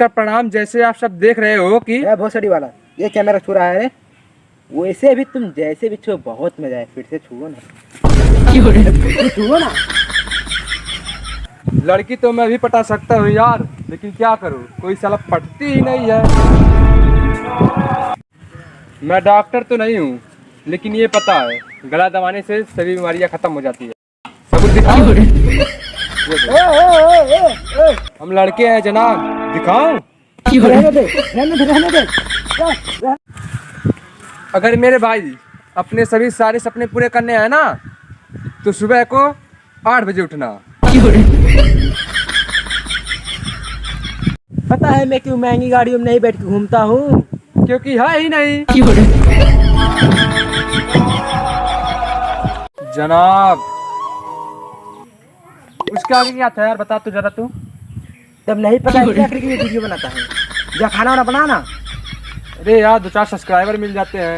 नमस्कार प्रणाम। जैसे आप सब देख रहे हो कि भोसड़ी वाला ये कैमरा छू रहा है, वैसे भी तुम जैसे भी छो बहुत मजा है। फिर से छुओ ना, छुओ ना। लड़की तो मैं भी पटा सकता हूँ यार, लेकिन क्या करूँ, कोई साला पटती ही नहीं है। मैं डॉक्टर तो नहीं हूँ, लेकिन ये पता है गला दबाने से सभी बीमारियाँ खत्म हो जाती है। सबूत दिखाओ। हम लड़के हैं जनाब, दिखाओ। रहने दे, रहने दे, रहने दे। अगर मेरे भाई अपने सभी सारे सपने पूरे करने हैं ना, तो सुबह को 8 बजे उठना। पता है मैं क्यों महंगी गाड़ियों में नहीं बैठ के घूमता हूँ? क्योंकि है ही नहीं जनाब। उसके आगे क्या था यार, बता तो जरा तू। तब नहीं पता क्या करके ये वीडियो बनाता है? जा खाना वाना बना ना। अरे यार 2-4 सब्सक्राइबर मिल जाते हैं।